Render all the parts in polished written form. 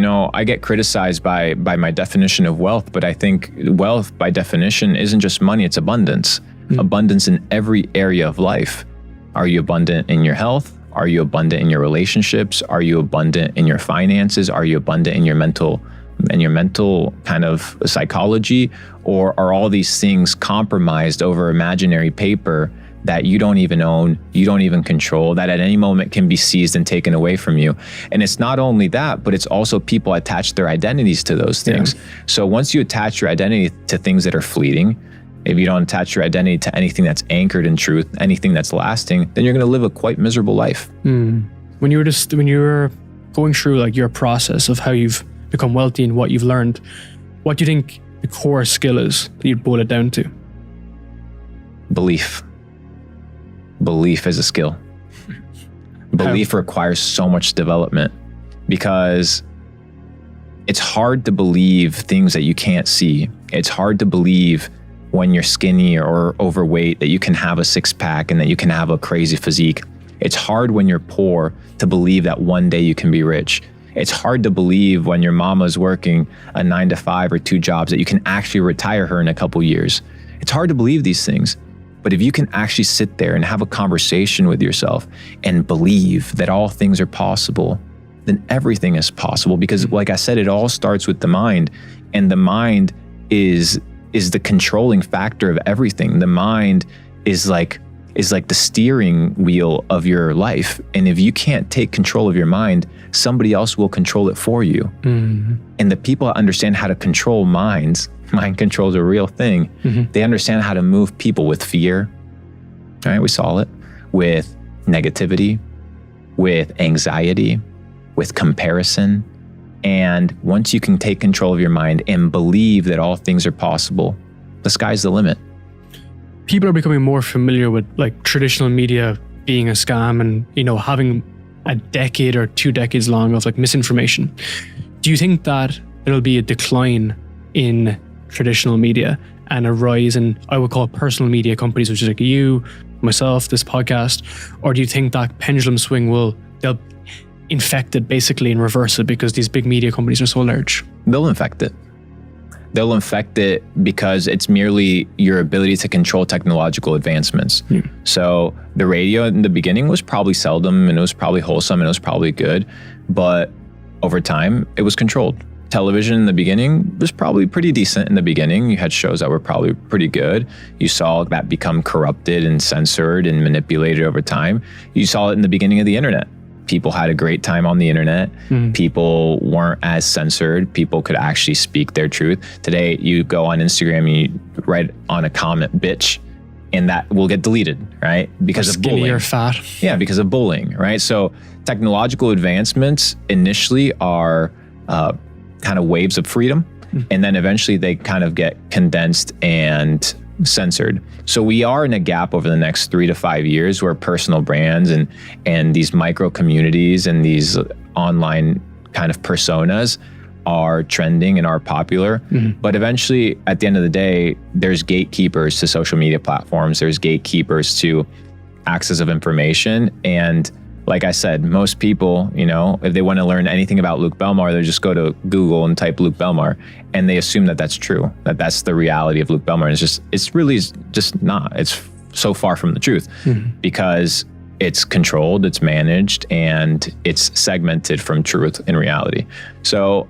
I get criticized by my definition of wealth, but I think wealth by definition isn't just money, it's abundance. Abundance in every area of life. Are you abundant in your health? Are you abundant in your relationships? Are you abundant in your finances? Are you abundant in your mental kind of psychology? Or are all these things compromised over imaginary paper that you don't even own, you don't even control, that at any moment can be seized and taken away from you? And it's not only that, but it's also people attach their identities to those things. Yeah. So once you attach your identity to things that are fleeting, if you don't attach your identity to anything that's anchored in truth, anything that's lasting, then you're going to live a quite miserable life. When you were going through like your process of how you've become wealthy and what you've learned, what do you think the core skill is that you'd boil it down to? Belief. Belief is a skill. Belief requires so much development because it's hard to believe things that you can't see. It's hard to believe when you're skinny or overweight that you can have a six-pack and that you can have a crazy physique. It's hard when you're poor to believe that one day you can be rich. It's hard to believe when your mama's working a 9-to-5 or 2 jobs that you can actually retire her in a couple years. It's hard to believe these things. But if you can actually sit there and have a conversation with yourself and believe that all things are possible, then everything is possible. Because like I said, it all starts with the mind, and the mind is the controlling factor of everything. The mind is like the steering wheel of your life. And if you can't take control of your mind, somebody else will control it for you. And the people that understand how to control minds, mind control is a real thing. They understand how to move people with fear. All right, we saw it with negativity, with anxiety, with comparison. And once you can take control of your mind and believe that all things are possible, the sky's the limit. People are becoming more familiar with like traditional media being a scam and, having a decade or 2 decades long of like misinformation. Do you think that there'll be a decline in traditional media and a rise in, I would call, personal media companies, which is like you, myself, this podcast? Or do you think that pendulum swing they'll infect it basically and reverse it because these big media companies are so large? They'll infect it. They'll infect it because it's merely your ability to control technological advancements. So the radio in the beginning was probably seldom, and it was probably wholesome, and it was probably good. But over time, it was controlled. Television in the beginning was probably pretty decent in the beginning. You had shows that were probably pretty good. You saw that become corrupted and censored and manipulated over time. You saw it in the beginning of the internet. People had a great time on the internet. People weren't as censored. People could actually speak their truth. Today, you go on Instagram and you write on a comment, bitch, and that will get deleted, right? Because of bullying. Or fat. Yeah, because of bullying, right? So technological advancements initially are kind of waves of freedom. And then eventually they kind of get condensed and censored. So we are in a gap over the next 3 to 5 years where personal brands and these micro communities and these online kind of personas are trending and are popular. But eventually, at the end of the day, there's gatekeepers to social media platforms. There's gatekeepers to access of information. And like I said, most people, if they want to learn anything about Luke Belmar, they just go to Google and type Luke Belmar, and they assume that that's true, that that's the reality of Luke Belmar. And it's really just not. It's so far from the truth because it's controlled, it's managed, and it's segmented from truth in reality. So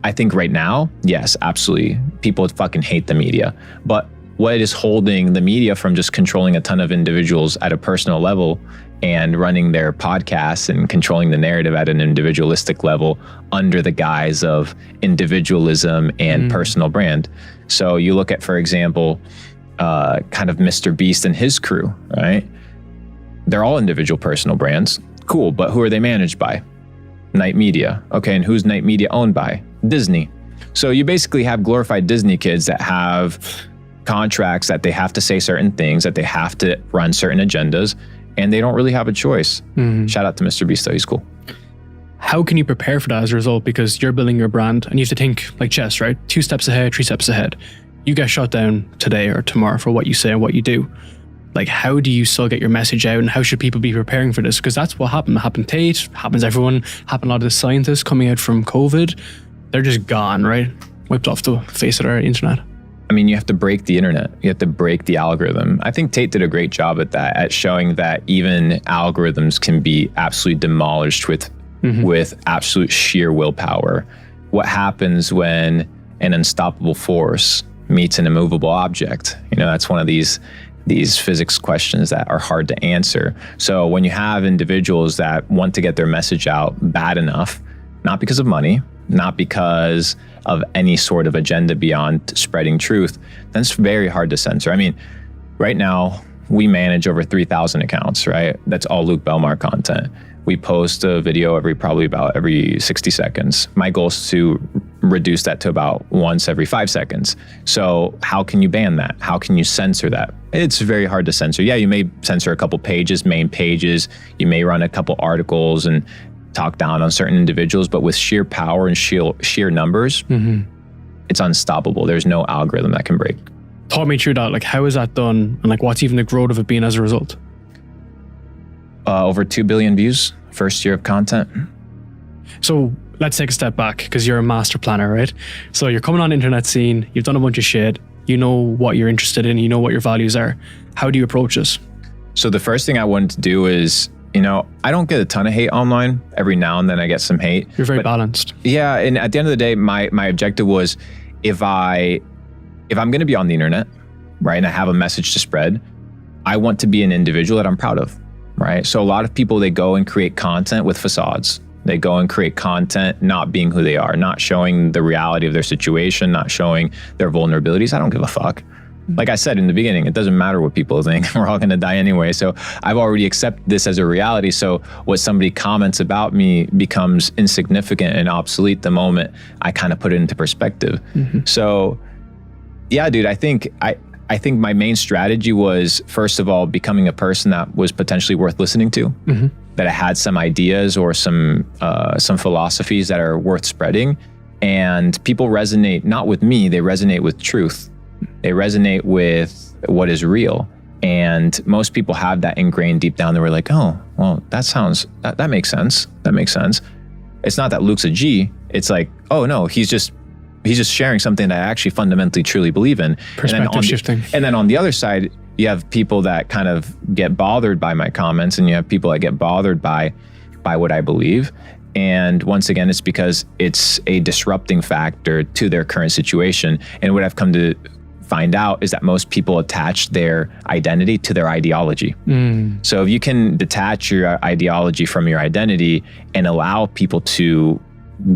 I think right now, yes, absolutely, people fucking hate the media. But what is holding the media from just controlling a ton of individuals at a personal level and running their podcasts and controlling the narrative at an individualistic level under the guise of individualism and personal brand? So you look at, for example, kind of Mr. Beast and his crew, right? They're all individual personal brands. Cool, but who are they managed by? Night Media. Okay, and who's Night Media owned by? Disney. So you basically have glorified Disney kids that have contracts that they have to say certain things, that they have to run certain agendas, and they don't really have a choice. Shout out to Mr. Beast, though, he's cool. How can you prepare for that as a result? Because you're building your brand and you have to think like chess, right? 2 steps ahead, 3 steps ahead. You get shot down today or tomorrow for what you say and what you do. like, how do you still get your message out, and how should people be preparing for this? Because that's what happened. It happened Tate, happens everyone, happened a lot of the scientists coming out from COVID. They're just gone, right? Wiped off the face of our internet. I mean, you have to break the internet. You have to break the algorithm. I think Tate did a great job at that, at showing that even algorithms can be absolutely demolished with absolute sheer willpower. What happens when an unstoppable force meets an immovable object? You know, that's one of these physics questions that are hard to answer. So when you have individuals that want to get their message out bad enough, not because of money, not because of any sort of agenda beyond spreading truth, then it's very hard to censor. I mean, right now, we manage over 3,000 accounts, right? That's all Luke Belmar content. We post a video every 60 seconds. My goal is to reduce that to about once every 5 seconds. So how can you ban that? How can you censor that? It's very hard to censor. Yeah, you may censor a couple pages, main pages. You may run a couple articles and talk down on certain individuals, but with sheer power and sheer numbers, it's unstoppable. There's no algorithm that can break. Talk me through that. Like, how is that done? And like, what's even the growth of it being as a result? Over 2 billion views, first year of content. So let's take a step back, because you're a master planner, right? So you're coming on the internet scene, you've done a bunch of shit, you know what you're interested in, you know what your values are. How do you approach this? So the first thing I wanted to do is, you know, I don't get a ton of hate online. Every now and then I get some hate. You're very balanced. Yeah, and at the end of the day, my objective was, if I'm going to be on the internet, right, and I have a message to spread, I want to be an individual that I'm proud of. Right. So a lot of people, they go and create content with facades. They go and create content not being who they are, not showing the reality of their situation, not showing their vulnerabilities. I don't give a fuck. Like I said in the beginning, it doesn't matter what people think. We're all going to die anyway. So I've already accepted this as a reality. So what somebody comments about me becomes insignificant and obsolete the moment I kind of put it into perspective. So yeah, dude, I think my main strategy was, first of all, becoming a person that was potentially worth listening to, that I had some ideas or some philosophies that are worth spreading. And people resonate not with me, they resonate with truth. They resonate with what is real. And most people have that ingrained deep down. They were like, oh, well, that makes sense. That makes sense. It's not that Luke's a G. It's like, oh no, he's just sharing something that I actually fundamentally truly believe in. Perspective shifting. And then on the other side, you have people that kind of get bothered by my comments, and you have people that get bothered by what I believe. And once again, it's because it's a disrupting factor to their current situation. And what I've come to find out is that most people attach their identity to their ideology. So if you can detach your ideology from your identity and allow people to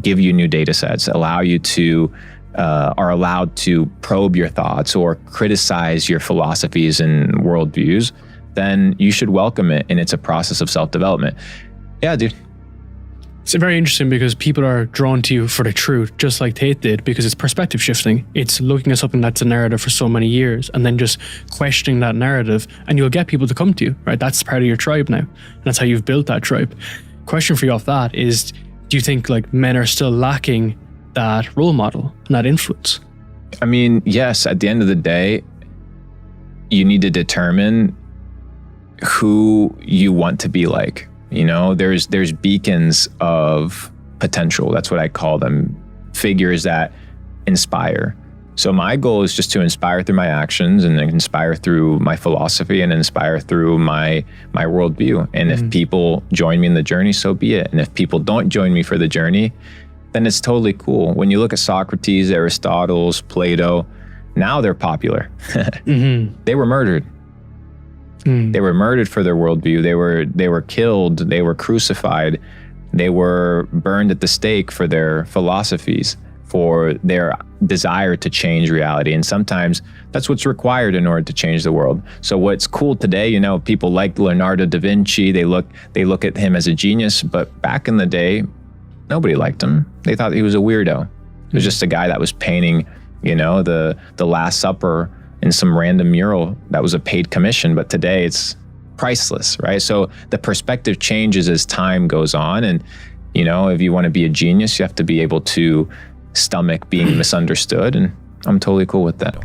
give you new data sets, allow you to are allowed to probe your thoughts or criticize your philosophies and worldviews, then you should welcome it. And it's a process of self-development. Yeah, dude. It's very interesting, because people are drawn to you for the truth, just like Tate did, because it's perspective shifting. It's looking at something that's a narrative for so many years and then just questioning that narrative, and you'll get people to come to you, right? That's part of your tribe now. And that's how you've built that tribe. Question for you off that is, do you think like men are still lacking that role model and that influence? I mean, yes, at the end of the day, you need to determine who you want to be like. You know, there's beacons of potential. That's what I call them. Figures that inspire. So my goal is just to inspire through my actions, and inspire through my philosophy, and inspire through my worldview. And if people join me in the journey, so be it. And if people don't join me for the journey, then it's totally cool. When you look at Socrates, Aristotle, Plato, now they're popular. They were murdered. They were murdered for their worldview. They were killed. They were crucified. They were burned at the stake for their philosophies, for their desire to change reality. And sometimes that's what's required in order to change the world. So what's cool today, you know, people like Leonardo da Vinci, they look at him as a genius, but back in the day, nobody liked him. They thought he was a weirdo. It was just a guy that was painting, you know, the Last Supper in some random mural that was a paid commission, but today it's priceless, right? So the perspective changes as time goes on. And, you know, if you want to be a genius, you have to be able to stomach being misunderstood. And I'm totally cool with that.